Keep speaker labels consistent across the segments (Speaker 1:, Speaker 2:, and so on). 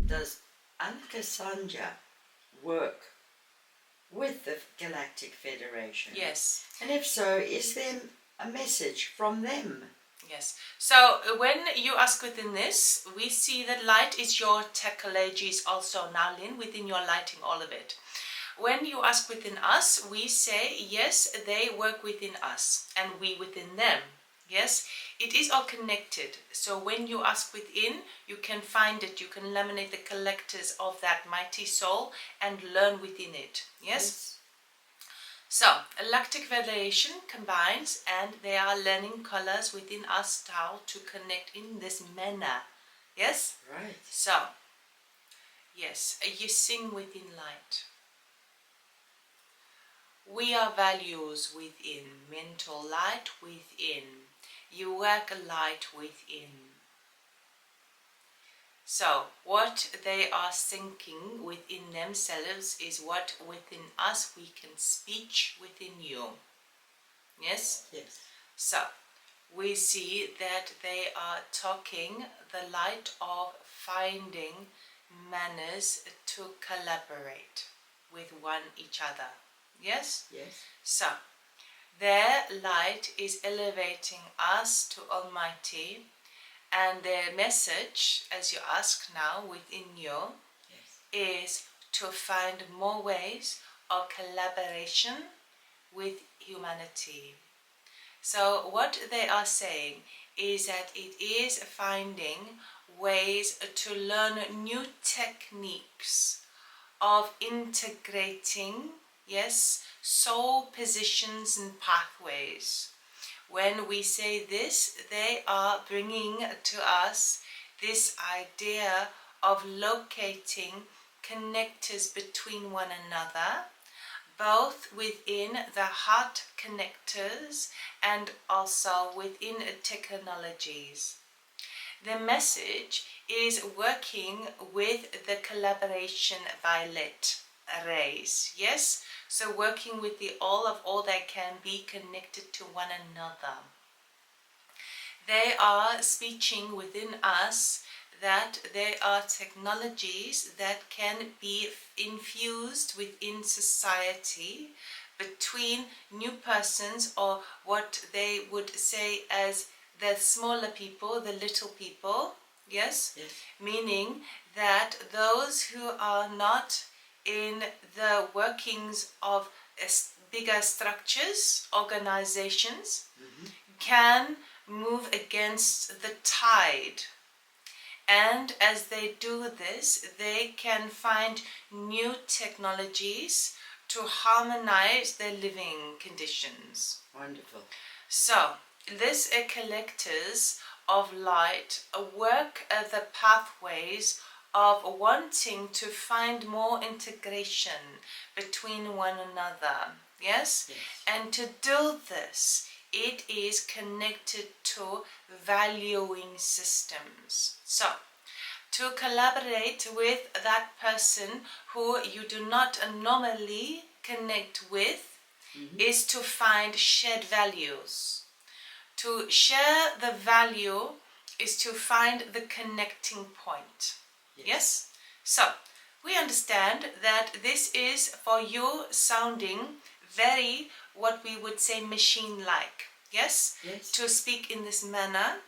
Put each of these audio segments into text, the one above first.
Speaker 1: does Unnakasunja work with the Galactic Federation?
Speaker 2: Yes.
Speaker 1: And if so, is there a message from them?
Speaker 2: Yes. So when you ask within this, we see that light is your technology is also now, Lynn, within your lighting, all of it. When you ask within us, we say, yes, they work within us and we within them. Yes, it is all connected. So when you ask within, you can find it. You can laminate the collectors of that mighty soul and learn within it. Yes? So, Galactic Federation combines and they are learning colors within us how to connect in this manner. Yes?
Speaker 1: Right.
Speaker 2: So, yes, you sing within light. We are values within, mental light within. You work light within. So, what they are thinking within themselves is what within us we can speak within you. Yes?
Speaker 1: Yes.
Speaker 2: So, we see that they are talking the light of finding manners to collaborate with each other. Yes?
Speaker 1: Yes.
Speaker 2: So, their light is elevating us to Almighty, and their message, as you ask now within you, is to find more ways of collaboration with humanity. So what they are saying is that it is finding ways to learn new techniques of integrating, yes, soul positions and pathways. When we say this, they are bringing to us this idea of locating connectors between one another, both within the heart connectors and also within technologies. The message is working with the collaboration violet rays, yes? So working with the all that can be connected to one another. They are speaking within us that there are technologies that can be infused within society between new persons, or what they would say as the smaller people, the little people, yes?
Speaker 1: Yes.
Speaker 2: Meaning that those who are not in the workings of bigger structures, organizations, can move against the tide. And as they do this, they can find new technologies to harmonize their living conditions.
Speaker 1: Wonderful.
Speaker 2: So, this collectors of light work the pathways of wanting to find more integration between one another. Yes? And to do this, it is connected to valuing systems. So, to collaborate with that person who you do not normally connect with is to find shared values. To share the value is to find the connecting point. Yes? So, we understand that this is for you sounding very, what we would say, machine-like. Yes? To speak in this manner.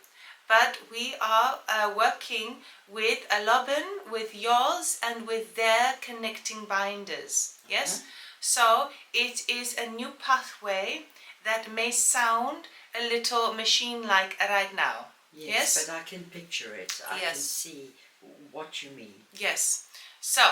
Speaker 2: But we are working with a Robyn, with yours, and with their connecting binders. Yes? So, it is a new pathway that may sound a little machine-like right now.
Speaker 1: Yes, but I can picture it. I can see what you mean.
Speaker 2: Yes. So,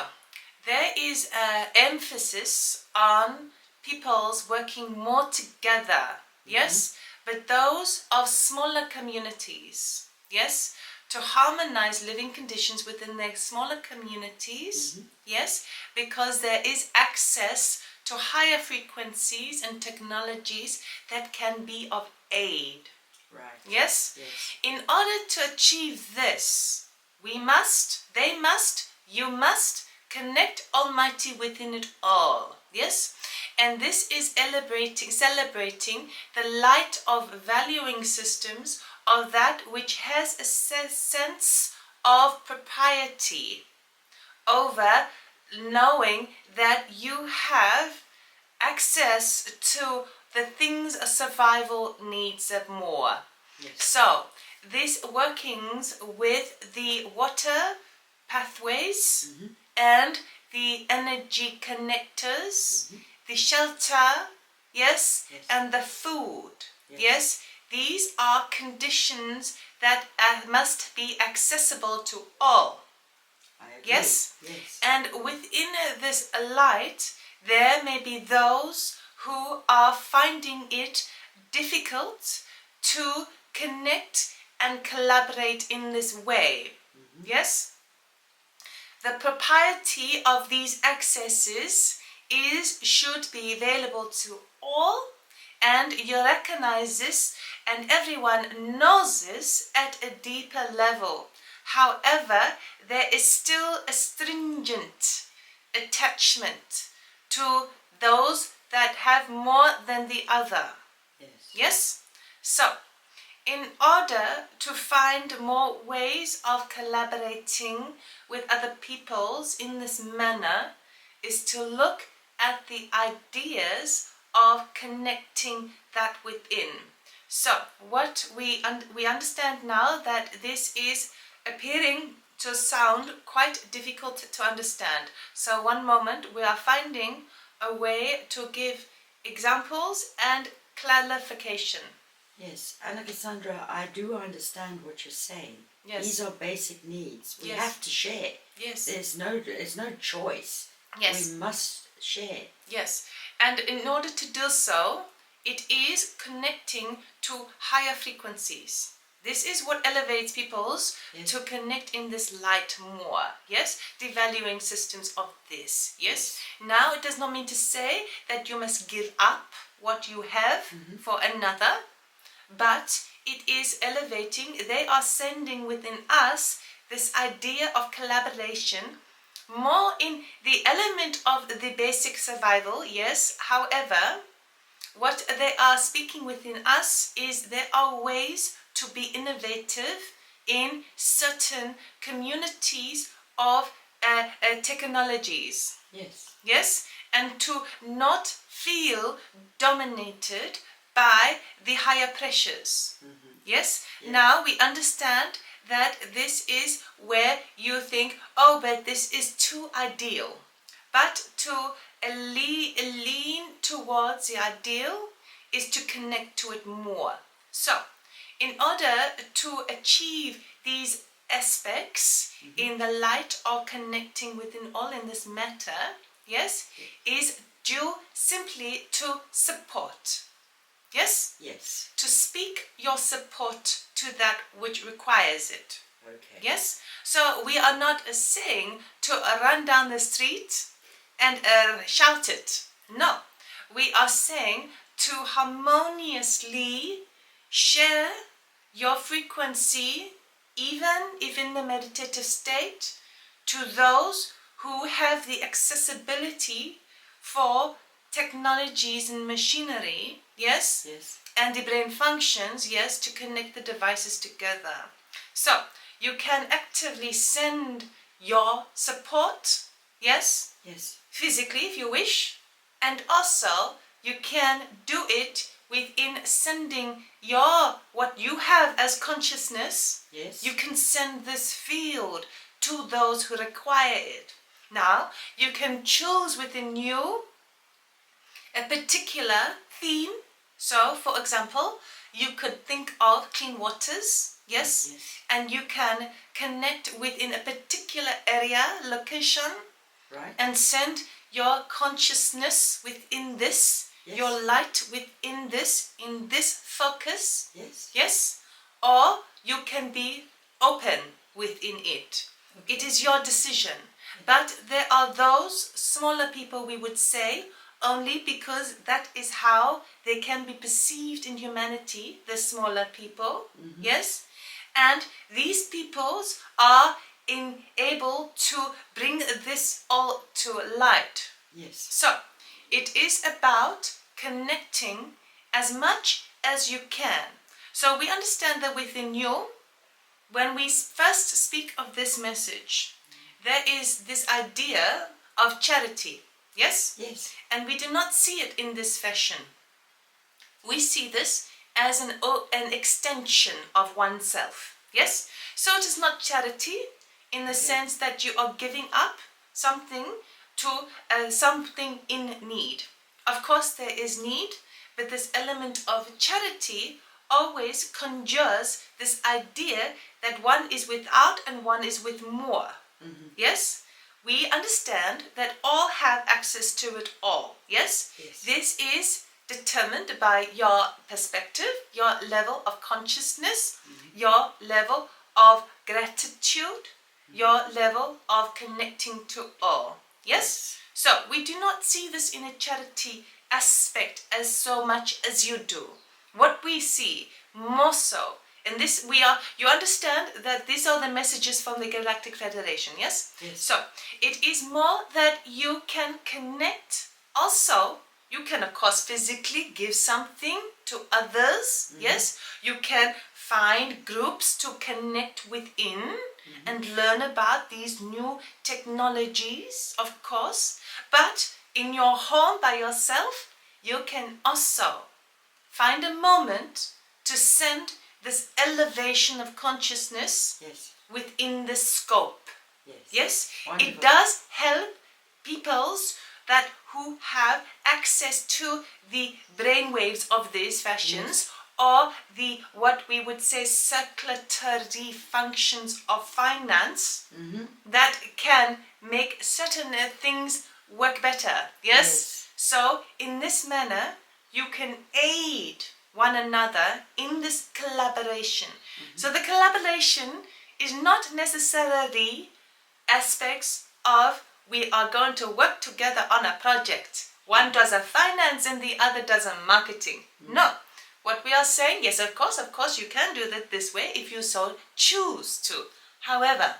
Speaker 2: there is an emphasis on peoples working more together. Yes? But those of smaller communities. Yes? To harmonize living conditions within their smaller communities. Yes? Because there is access to higher frequencies and technologies that can be of aid.
Speaker 1: Right.
Speaker 2: Yes? In order to achieve this, we must, they must, you must connect Almighty within it all. Yes? And this is celebrating the light of valuing systems of that which has a sense of propriety. over knowing that you have access to the things a survival needs more.
Speaker 1: Yes.
Speaker 2: So these workings with the water pathways and the energy connectors, the shelter, yes, and the food, yes, these are conditions that must be accessible to all.
Speaker 1: I agree.
Speaker 2: Yes?
Speaker 1: Yes.
Speaker 2: And within this light, there may be those who are finding it difficult to connect and collaborate in this way. Yes? The propriety of these accesses should be available to all, and you recognize this and everyone knows this at a deeper level. However, there is still a stringent attachment to those that have more than the other.
Speaker 1: Yes.
Speaker 2: Yes? So, in order to find more ways of collaborating with other peoples in this manner is to look at the ideas of connecting that within. So, what we understand now that this is appearing to sound quite difficult to understand. So one moment, we are finding a way to give examples and clarification.
Speaker 1: Yes, Unnakasunja, I do understand what you're saying.
Speaker 2: Yes.
Speaker 1: These are basic needs. We have to share.
Speaker 2: Yes.
Speaker 1: There's no choice.
Speaker 2: Yes.
Speaker 1: We must share.
Speaker 2: Yes. And in order to do so, it is connecting to higher frequencies. This is what elevates peoples to connect in this light more. Yes, devaluing systems of this. Yes. Now it does not mean to say that you must give up what you have for another, but it is elevating. They are sending within us this idea of collaboration, more in the element of the basic survival. Yes. However, what they are speaking within us is there are ways to be innovative in certain communities of technologies.
Speaker 1: Yes.
Speaker 2: Yes, and to not feel dominated by the higher pressures. Yes? Now we understand that this is where you think, oh, but this is too ideal. But to lean towards the ideal is to connect to it more. So, in order to achieve these aspects in the light of connecting within all in this matter, yes, is due simply to support. Yes?
Speaker 1: Yes.
Speaker 2: To speak your support to that which requires it.
Speaker 1: Okay.
Speaker 2: Yes? So we are not saying to run down the street and shout it. No. We are saying to harmoniously share your frequency, even if in the meditative state, to those who have the accessibility for technologies and machinery, yes?
Speaker 1: Yes.
Speaker 2: And the brain functions, yes, to connect the devices together. So, you can actively send your support, yes?
Speaker 1: Yes.
Speaker 2: Physically, if you wish. And also, you can do it within sending what you have as consciousness.
Speaker 1: Yes.
Speaker 2: You can send this field to those who require it. Now, you can choose within you a particular theme. So, for example, you could think of clean waters, yes? And you can connect within a particular area, location,
Speaker 1: right,
Speaker 2: and send your consciousness within this, your light within this, in this focus, yes? Or you can be open within it. It is your decision. But there are those smaller people, we would say, only because that is how they can be perceived in humanity, the smaller people, yes? And these peoples are able to bring this all to light.
Speaker 1: Yes.
Speaker 2: So, it is about connecting as much as you can. So we understand that within you, when we first speak of this message, there is this idea of charity. Yes?
Speaker 1: Yes.
Speaker 2: And we do not see it in this fashion. We see this as an extension of oneself. Yes? So it is not charity in the sense that you are giving up something to something in need. Of course there is need, but this element of charity always conjures this idea that one is without and one is with more. Yes? We understand that all have access to it all. Yes? This is determined by your perspective, your level of consciousness, your level of gratitude, your level of connecting to all. Yes? So we do not see this in a charity aspect as so much as you do. What we see more so, and this you understand that these are the messages from the Galactic Federation, yes? So it is more that you can connect. Also, you can of course physically give something to others, yes? You can find groups to connect within and learn about these new technologies, of course. But in your home by yourself, you can also find a moment to send this elevation of consciousness within the scope. Yes? It does help peoples who have access to the brainwaves of these fashions, or the what we would say circulatory functions of finance that can make certain things work better. Yes? So in this manner you can aid one another in this collaboration. So the collaboration is not necessarily aspects of we are going to work together on a project. One does a finance and the other does a marketing. No. What we are saying, yes, of course, you can do that this way if you so choose to. However,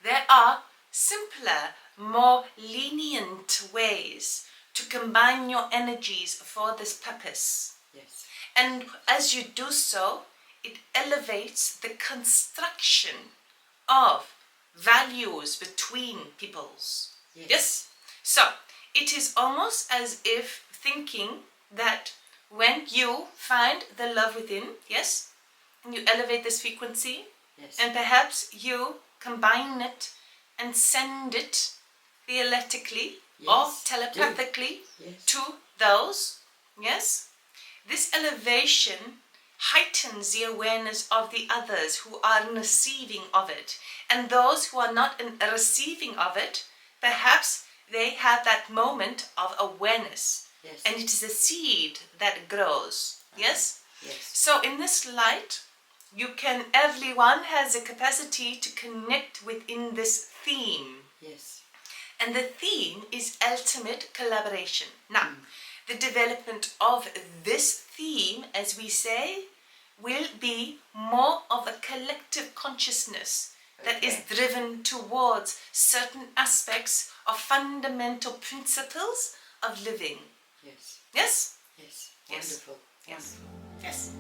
Speaker 2: there are simpler, more lenient ways to combine your energies for this purpose. And as you do so, it elevates the construction of values between peoples. Yes? So, it is almost as if thinking that when you find the love within, yes, and you elevate this frequency, and perhaps you combine it and send it theoretically or telepathically to those, yes, this elevation heightens the awareness of the others who are receiving of it. And those who are not receiving of it, perhaps they have that moment of awareness. And it is a seed that grows. Yes? So in this light, everyone has a capacity to connect within this theme. And the theme is ultimate collaboration. Now, the development of this theme, as we say, will be more of a collective consciousness that is driven towards certain aspects of fundamental principles of living. Yes?
Speaker 1: Wonderful.
Speaker 2: Yes.